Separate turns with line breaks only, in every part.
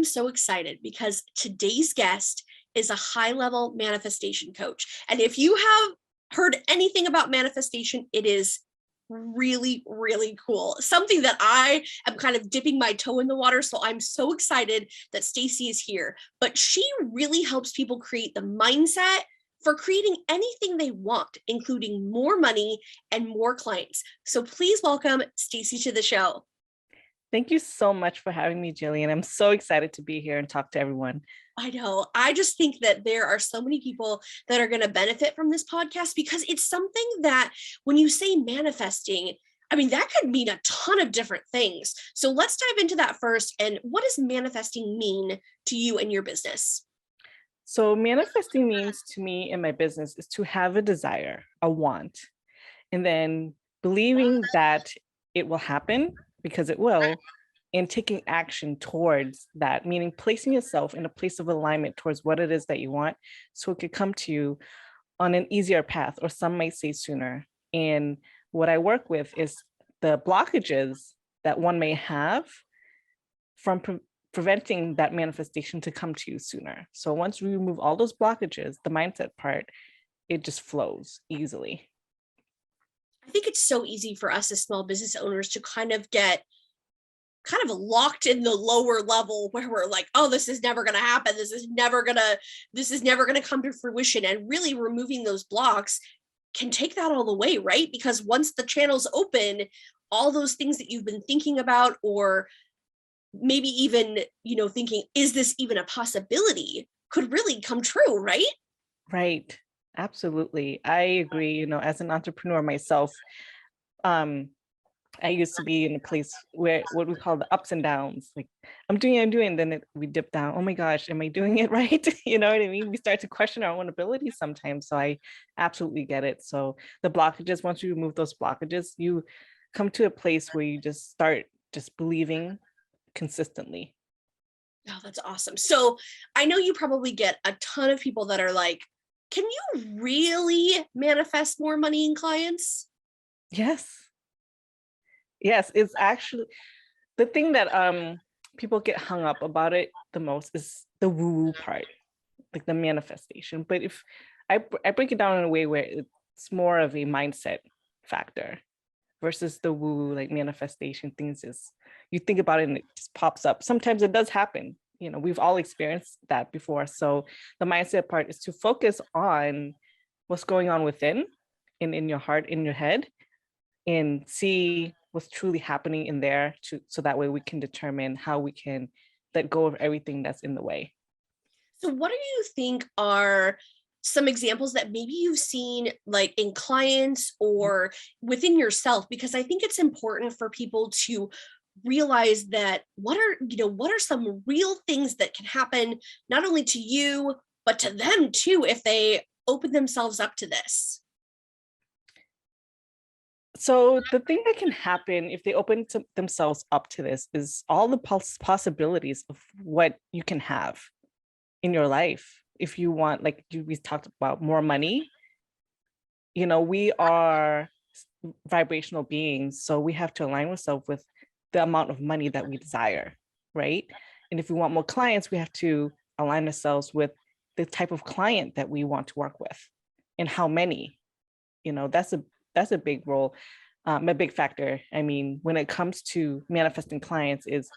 I'm so excited because today's guest is a high-level manifestation coach. And if you have heard anything about manifestation, it is really, really cool. Something that I am kind of dipping my toe in the water. So I'm so excited that Stacy is here. But she really helps people create the mindset for creating anything they want, including more money and more clients. So please welcome Stacy to the show.
Thank you so much for having me, Jillian. I'm so excited to be here and talk to everyone.
I know. I just think that there are so many people that are going to benefit from this podcast because it's something that when you say manifesting, I mean, that could mean a ton of different things. So let's dive into that first. And what does manifesting mean to you and your business?
So manifesting means to me in my business is to have a desire, a want, and then believing that it will happen because it will, and taking action towards that, meaning placing yourself in a place of alignment towards what it is that you want so it could come to you on an easier path, or some might say sooner. And what I work with is the blockages that one may have from preventing that manifestation to come to you sooner. So once we remove all those blockages, the mindset part, it just flows easily.
I think it's so easy for us as small business owners to kind of get locked in the lower level where we're like, oh, this is never going to happen. This is never going to come to fruition. And really removing those blocks can take that all the way, right? Because once the channel's open, all those things that you've been thinking about, or maybe even, thinking, is this even a possibility, could really come true, right?
Right. Absolutely. I agree. As an entrepreneur myself, I used to be in a place where what we call the ups and downs, like I'm doing, then we dip down. Oh my gosh, am I doing it right? You know what I mean? We start to question our own abilities sometimes. So I absolutely get it. So the blockages, once you remove those blockages, you come to a place where you just start just believing consistently.
Oh, that's awesome. So I know you probably get a ton of people that are like, can you really manifest more money in clients?
Yes. Yes, it's actually the thing that people get hung up about it the most is the woo-woo part, like the manifestation. But if I break it down in a way where it's more of a mindset factor versus the woo, like manifestation things is you think about it and it just pops up. Sometimes it does happen. We've all experienced that before. So the mindset part is to focus on what's going on within, in your heart, in your head, and see what's truly happening in there so that way we can determine how we can let go of everything that's in the way.
So what do you think are some examples that maybe you've seen like in clients or within yourself? Because I think it's important for people to realize that what are some real things that can happen not only to you, but to them too, if they open themselves up to this.
So the thing that can happen if they open themselves up to this is all the possibilities of what you can have in your life. If you want, like we talked about, more money, we are vibrational beings. So we have to align ourselves with the amount of money that we desire, right? And if we want more clients, we have to align ourselves with the type of client that we want to work with and how many. That's a big role, a big factor. I mean, when it comes to manifesting clients, is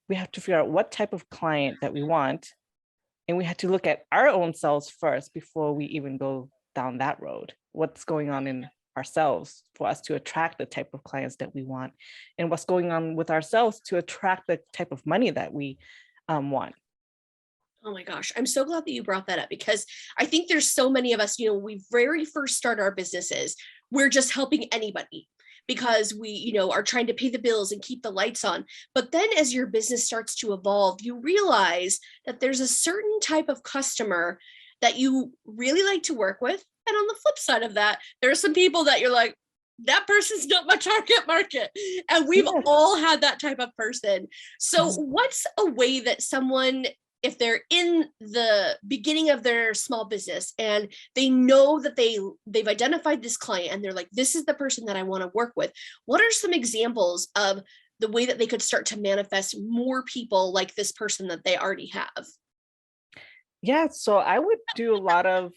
we have to figure out what type of client that we want. And we have to look at our own selves first before we even go down that road. What's going on in ourselves for us to attract the type of clients that we want, and what's going on with ourselves to attract the type of money that we want.
Oh my gosh, I'm so glad that you brought that up because I think there's so many of us, we very first start our businesses, we're just helping anybody because we, are trying to pay the bills and keep the lights on. But then as your business starts to evolve, you realize that there's a certain type of customer that you really like to work with. And on the flip side of that, there are some people that you're like, that person's not my target market. And we've all had that type of person. So what's a way that someone, if they're in the beginning of their small business and they know that they've identified this client and they're like, this is the person that I want to work with, what are some examples of the way that they could start to manifest more people like this person that they already have?
Yeah, so I would do a lot of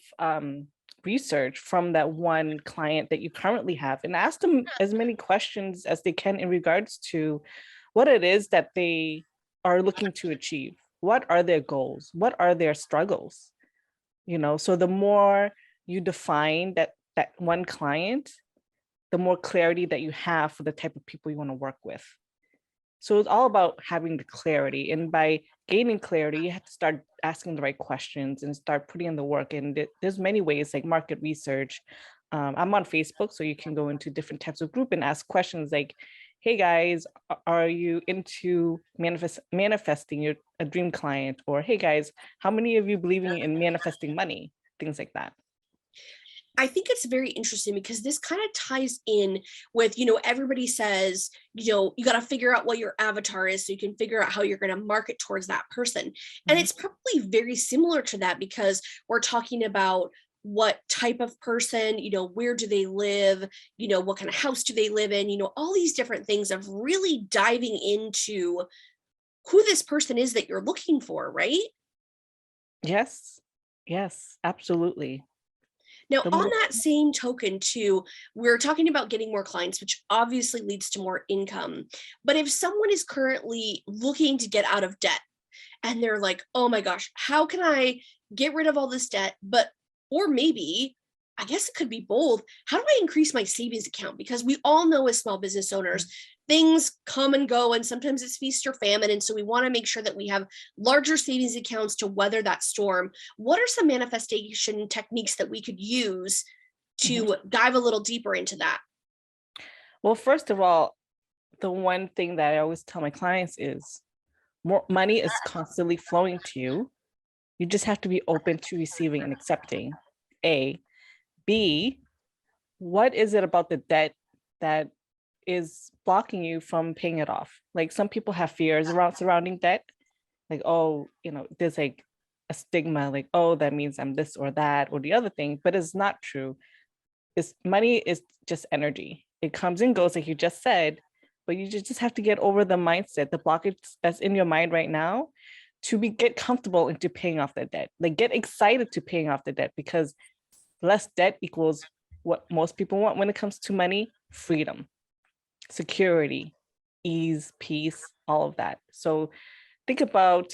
research from that one client that you currently have and ask them as many questions as they can in regards to what it is that they are looking to achieve. What are their goals? What are their struggles? So the more you define that one client, the more clarity that you have for the type of people you want to work with. So it's all about having the clarity. And by gaining clarity, you have to start asking the right questions and start putting in the work. And there's many ways like market research. I'm on Facebook, so you can go into different types of group and ask questions like, hey guys, are you into manifesting a dream client? Or hey guys, how many of you believing in manifesting money? Things like that.
I think it's very interesting because this kind of ties in with, everybody says, you got to figure out what your avatar is so you can figure out how you're going to market towards that person. And it's probably very similar to that because we're talking about what type of person, where do they live, what kind of house do they live in, all these different things of really diving into who this person is that you're looking for, right?
Yes. Yes, absolutely.
Now,
The
on
more
that same token, too, we're talking about getting more clients, which obviously leads to more income. But if someone is currently looking to get out of debt and they're like, oh my gosh, how can I get rid of all this debt? Or maybe, I guess it could be both. How do I increase my savings account? Because we all know as small business owners, things come and go, and sometimes it's feast or famine. And so we want to make sure that we have larger savings accounts to weather that storm. What are some manifestation techniques that we could use to dive a little deeper into that?
Well, first of all, the one thing that I always tell my clients is more money is constantly flowing to you. You just have to be open to receiving and accepting. A. B, what is it about the debt that is blocking you from paying it off? Like some people have fears around surrounding debt. Like, oh, there's like a stigma, like, oh, that means I'm this or that or the other thing, but it's not true. Money is just energy. It comes and goes, like you just said, but you just have to get over the mindset, the blockage that's in your mind right now to get comfortable into paying off the debt. Like get excited to paying off the debt because less debt equals what most people want when it comes to money: freedom, security, ease, peace, all of that. So think about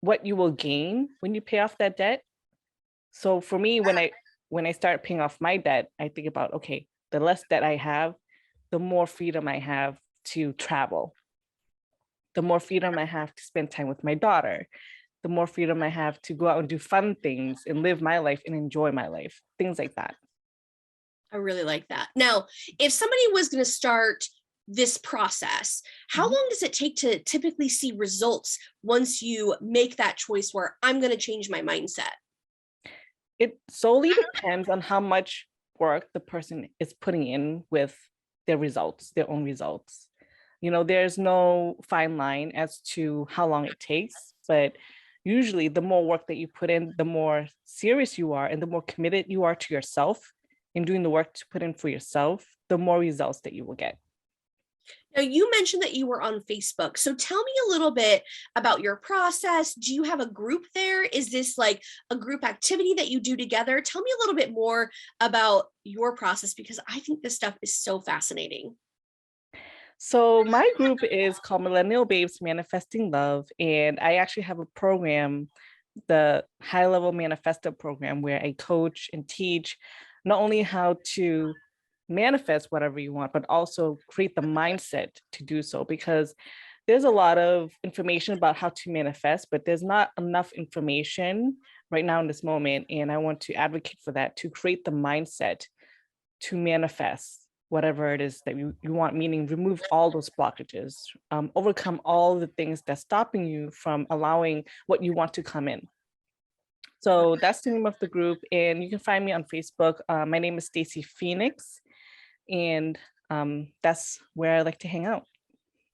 what you will gain when you pay off that debt. So for me, when I start paying off my debt, I think about, okay, the less debt I have, the more freedom I have to travel, the more freedom I have to spend time with my daughter, the more freedom I have to go out and do fun things and live my life and enjoy my life, things like that.
I really like that. Now, if somebody was going to start this process, how
Mhm.
long does it take to typically see results once you make that choice where I'm going to change my mindset?
It solely depends on how much work the person is putting in with their results, their own results. There's no fine line as to how long it takes, but usually the more work that you put in, the more serious you are and the more committed you are to yourself in doing the work to put in for yourself, the more results that you will get.
Now, you mentioned that you were on Facebook. So tell me a little bit about your process. Do you have a group there? Is this like a group activity that you do together? Tell me a little bit more about your process because I think this stuff is so fascinating.
So my group is called Millennial Babes Manifesting Love, and I actually have a program, the High Level Manifesto program, where I coach and teach not only how to manifest whatever you want, but also create the mindset to do so. Because there's a lot of information about how to manifest, but there's not enough information right now in this moment. And I want to advocate for that, to create the mindset to manifest whatever it is that you want, meaning remove all those blockages, overcome all the things that's stopping you from allowing what you want to come in. So that's the name of the group. And you can find me on Facebook. My name is Stacy Phoenix. And that's where I like to hang out.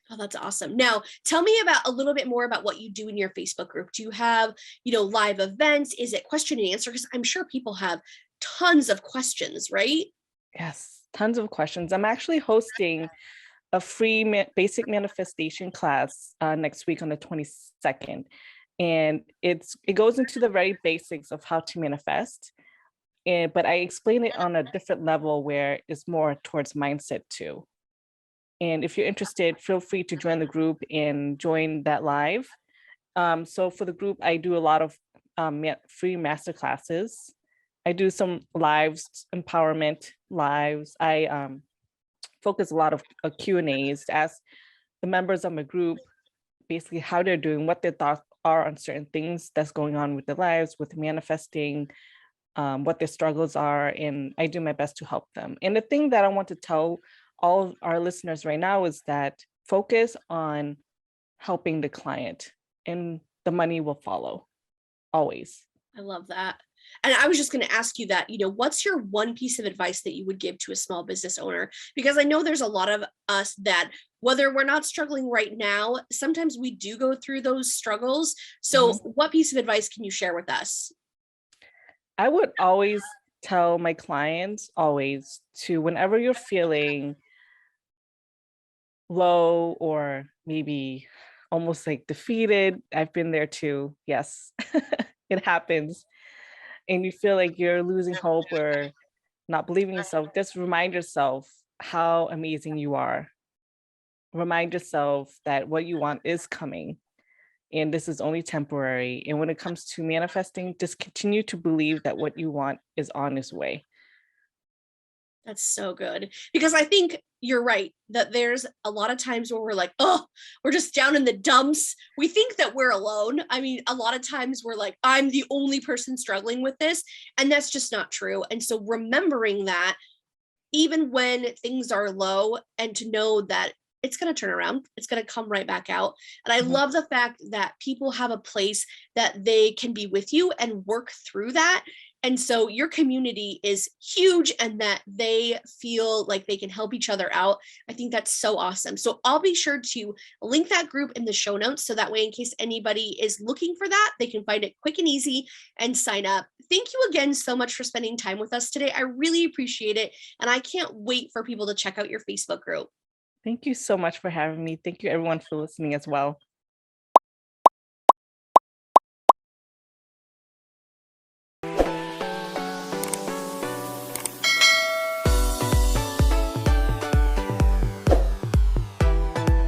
Oh, that's awesome. Now, tell me about a little bit more about what you do in your Facebook group. Do you have, live events? Is it question and answer? Because I'm sure people have tons of questions, right?
Yes, tons of questions. I'm actually hosting a free basic manifestation class next week on the 22nd. And it goes into the very basics of how to manifest. But I explain it on a different level where it's more towards mindset too. And if you're interested, feel free to join the group and join that live. So for the group, I do a lot of free master classes. I do some lives, empowerment lives. I focus a lot of Q&As to ask the members of my group basically how they're doing, what their thoughts are on certain things that's going on with their lives, with manifesting, what their struggles are, and I do my best to help them. And the thing that I want to tell all of our listeners right now is that focus on helping the client and the money will follow, always.
I love that. And I was just going to ask you that, what's your one piece of advice that you would give to a small business owner? Because I know there's a lot of us that, whether we're not struggling right now, sometimes we do go through those struggles. So what piece of advice can you share with us?
I would always tell my clients to, whenever you're feeling low or maybe almost like defeated, I've been there too. Yes, it happens. And you feel like you're losing hope or not believing yourself, just remind yourself how amazing you are. Remind yourself that what you want is coming and this is only temporary. And when it comes to manifesting, just continue to believe that what you want is on its way.
That's so good, because I think you're right that there's a lot of times where we're like, oh, we're just down in the dumps. We think that we're alone. I mean, a lot of times we're like, I'm the only person struggling with this, and that's just not true. And so remembering that even when things are low, and to know that it's going to turn around, it's going to come right back out. And I love the fact that people have a place that they can be with you and work through that. And so your community is huge and that they feel like they can help each other out. I think that's so awesome. So I'll be sure to link that group in the show notes, so that way, in case anybody is looking for that, they can find it quick and easy and sign up. Thank you again so much for spending time with us today. I really appreciate it. And I can't wait for people to check out your Facebook group.
Thank you so much for having me. Thank you everyone for listening as well.